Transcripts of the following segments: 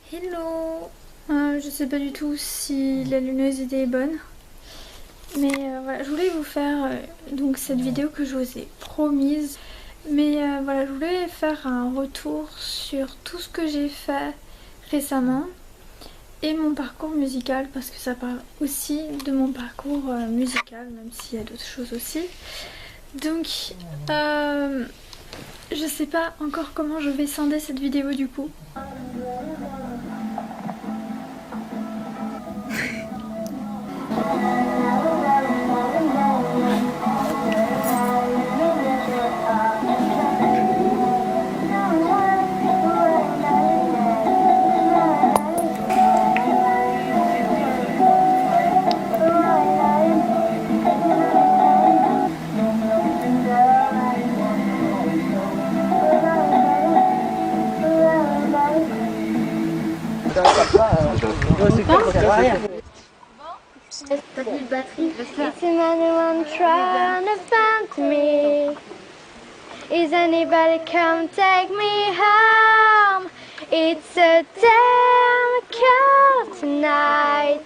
Hello. Je sais pas du tout si la luminosité est bonne, mais voilà, je voulais vous faire donc cette vidéo que je vous ai promise, mais voilà, je voulais faire un retour sur tout ce que j'ai fait récemment et mon parcours musical, parce que ça parle aussi de mon parcours musical, même s'il y a d'autres choses aussi. Donc je sais pas encore comment je vais scinder cette vidéo du coup. Is anyone trying to find me? Is anybody come take me home? It's a damn cold tonight.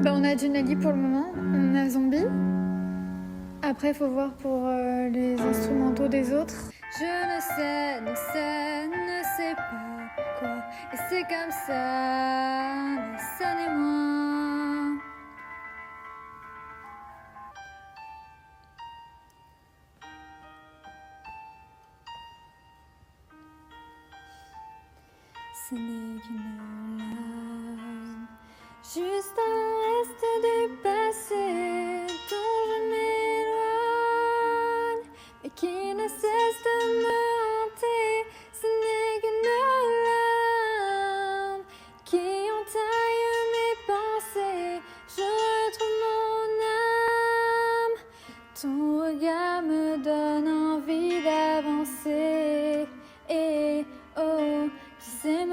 Bah on a Junali pour le moment, on a Zombie. Après faut voir pour les instrumentaux des autres. Je ne sais pas pourquoi. Et c'est comme ça, mais ça n'est moins. Ce n'est qu'une lame, juste un reste du passé dont je m'éloigne, mais qui ne cesse de me hanter. Ce n'est qu'une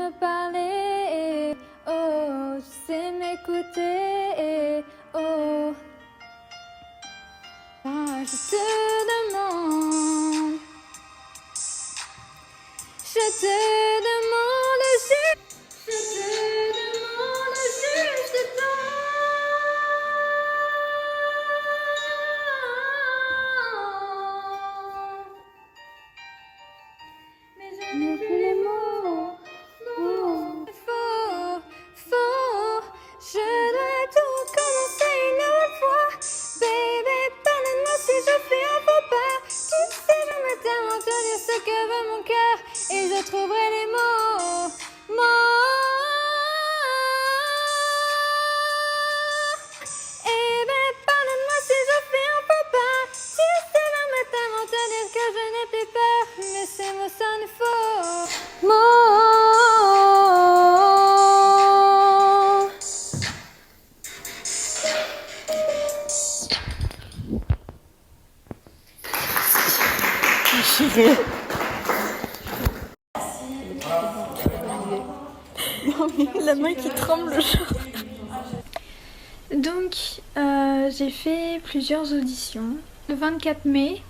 me parler, oh, tu sais m'écouter, oh. Je te demande, je te demande juste, je te demande juste mais je n'ai plus les mots, faux, je dois tout commencer une nouvelle fois. Baby, pardonne-moi si je fais un faux pas. Tu sais, je me tellement te dire ce que veut mon cœur et je trouverai les mots. Eh ben, pardonne-moi si je fais un faux pas. Tu sais, je me tellement te dire que je n'ai plus peur, mais ces mots sonnent faux. La main qui tremble. Donc j'ai fait plusieurs auditions. Le 24 mai,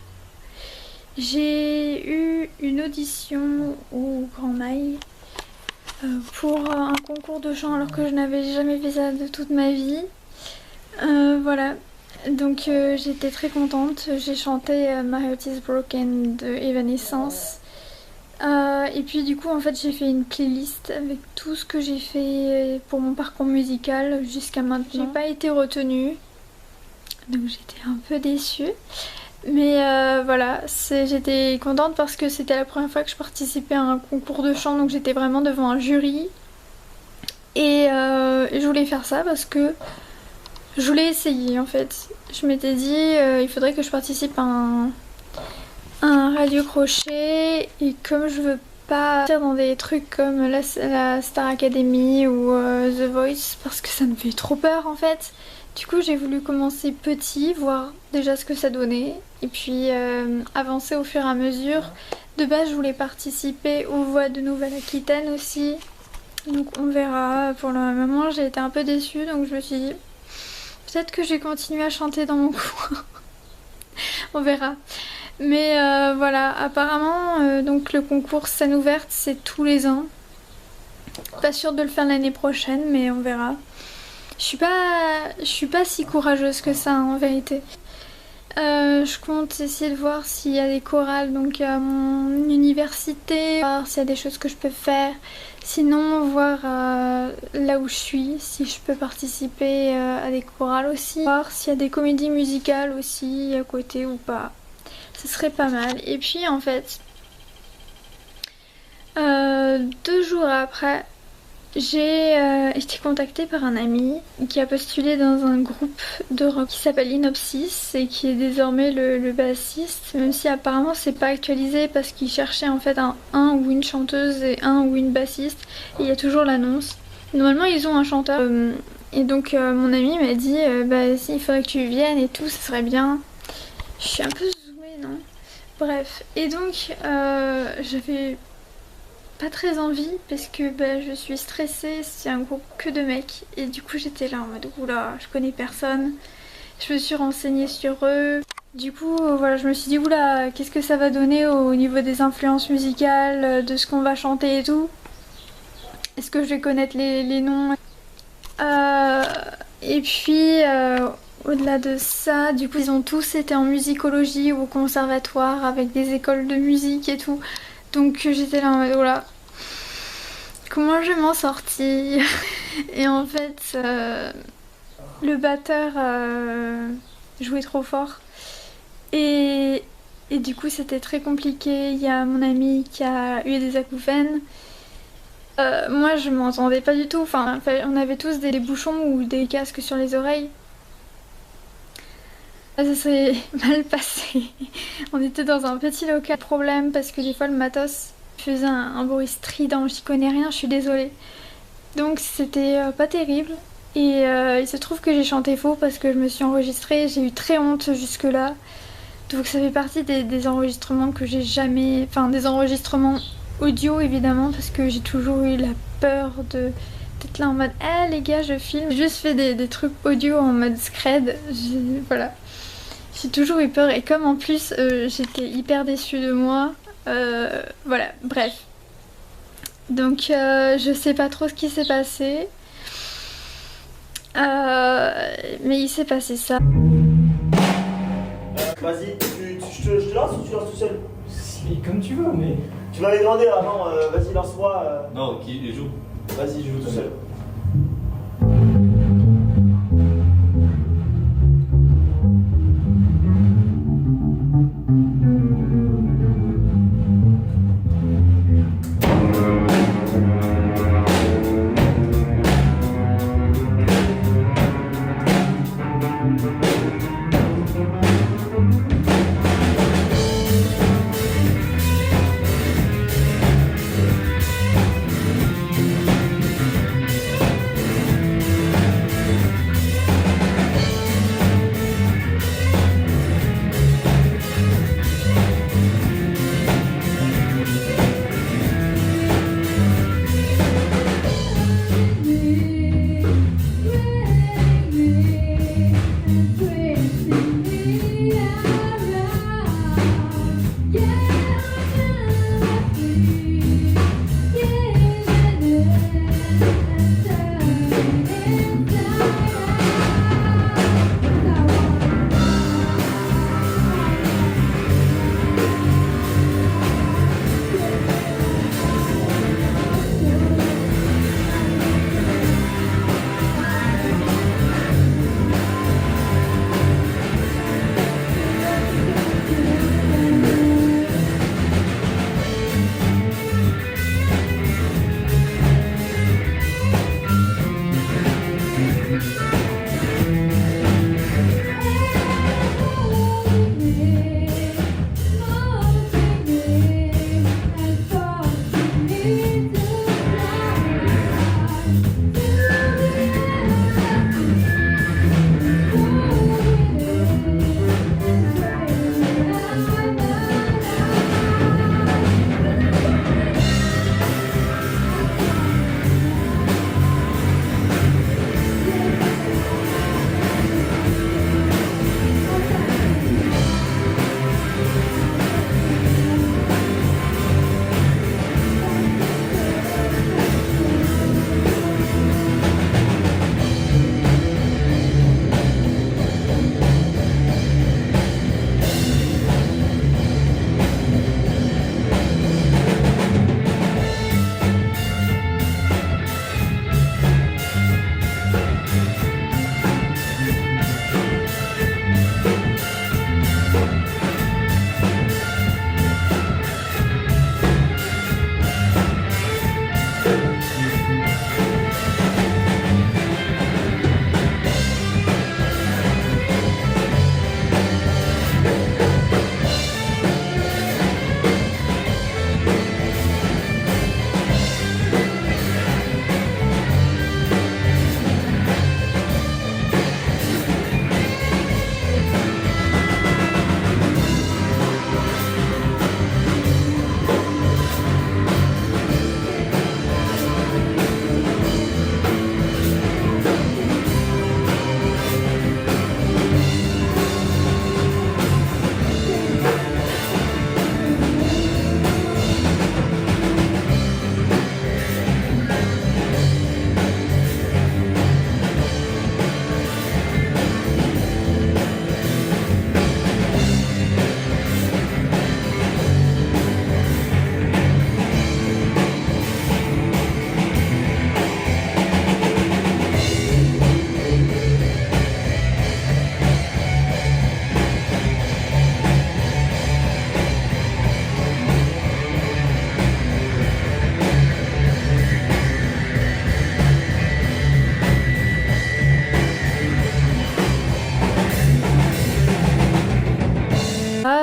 j'ai eu une audition au Grand Mail pour un concours de chant alors que je n'avais jamais fait ça de toute ma vie. Voilà, donc j'étais très contente. J'ai chanté My Heart is Broken de Evanescence. Et puis du coup en fait j'ai fait une playlist avec tout ce que j'ai fait pour mon parcours musical jusqu'à maintenant. J'ai pas été retenue, donc j'étais un peu déçue. Mais voilà, j'étais contente parce que c'était la première fois que je participais à un concours de chant, donc j'étais vraiment devant un jury. Et je voulais faire ça parce que je voulais essayer en fait. Je m'étais dit il faudrait que je participe à un radio crochet, et comme je veux pas faire dans des trucs comme la Star Academy ou The Voice parce que ça me fait trop peur en fait. Du coup j'ai voulu commencer petit, voir déjà ce que ça donnait et puis avancer au fur et à mesure. De base je voulais participer aux Voix de Nouvelle-Aquitaine aussi, donc on verra. Pour le moment j'ai été un peu déçue, donc je me suis dit peut-être que j'ai continué à chanter dans mon coin. On verra. Mais voilà, apparemment donc le concours scène ouverte c'est tous les ans. Pas sûre de le faire l'année prochaine, mais on verra. Je suis pas si courageuse que ça en vérité. Je compte essayer de voir s'il y a des chorales donc à mon université, voir s'il y a des choses que je peux faire. Sinon voir là où je suis, si je peux participer à des chorales aussi. Voir s'il y a des comédies musicales aussi à côté ou pas. Ce serait pas mal. Et puis en fait, 2 jours après, j'ai été contactée par un ami qui a postulé dans un groupe de rock qui s'appelle Inopsis et qui est désormais le bassiste, même si apparemment c'est pas actualisé parce qu'il cherchait en fait un ou une chanteuse et un ou une bassiste, et il y a toujours l'annonce. Normalement ils ont un chanteur et donc mon ami m'a dit bah si, il faudrait que tu viennes et tout, ça serait bien. Je suis un peu zoomée, non? Bref, et donc j'avais pas très envie parce que bah, je suis stressée, c'est un groupe que de mecs et du coup j'étais là en mode oula, je connais personne. Je me suis renseignée sur eux. Du coup voilà, je me suis dit oula, qu'est-ce que ça va donner au niveau des influences musicales, de ce qu'on va chanter et tout. Est-ce que je vais connaître les noms? Et puis au-delà de ça, du coup ils ont tous été en musicologie ou au conservatoire avec des écoles de musique et tout. Donc j'étais là en mode oula, comment je vais m'en sortir? Et en fait le batteur jouait trop fort et du coup c'était très compliqué. Il y a mon ami qui a eu des acouphènes. Moi je m'entendais pas du tout, enfin on avait tous des bouchons ou des casques sur les oreilles. Ça s'est mal passé. On était dans un petit local. Problème parce que des fois le matos faisait un bruit strident, j'y connais rien, je suis désolée. Donc c'était pas terrible. Et il se trouve que j'ai chanté faux parce que je me suis enregistrée, j'ai eu très honte jusque là. Donc ça fait partie des enregistrements que j'ai jamais... Enfin des enregistrements audio évidemment parce que j'ai toujours eu la peur d'être là en mode ah les gars je filme. J'ai juste fait des trucs audio en mode scred. Voilà. J'ai toujours eu peur et comme en plus j'étais hyper déçue de moi. Voilà, bref. Donc je sais pas trop ce qui s'est passé. Mais il s'est passé ça. Vas-y, je te lance ou tu lances tout seul? Si, comme tu veux, mais. Tu m'avais demandé avant, vas-y lance-moi. Non, qui joue? Vas-y, je joue tout seul.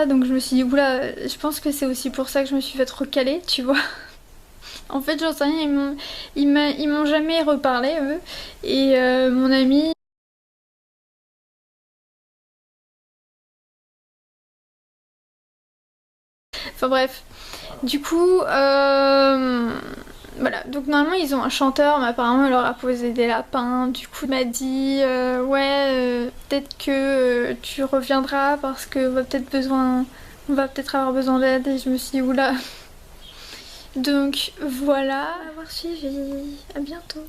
Donc je me suis dit, oula, je pense que c'est aussi pour ça que je me suis fait recaler, tu vois. En fait, j'en sais rien, ils m'ont jamais reparlé, eux. Et mon ami... Enfin bref. Du coup, voilà, donc normalement ils ont un chanteur, mais apparemment il leur a posé des lapins. Du coup il m'a dit ouais, peut-être que tu reviendras parce que on va peut-être avoir besoin d'aide. Et je me suis dit oula. Donc voilà, à avoir suivi, à bientôt.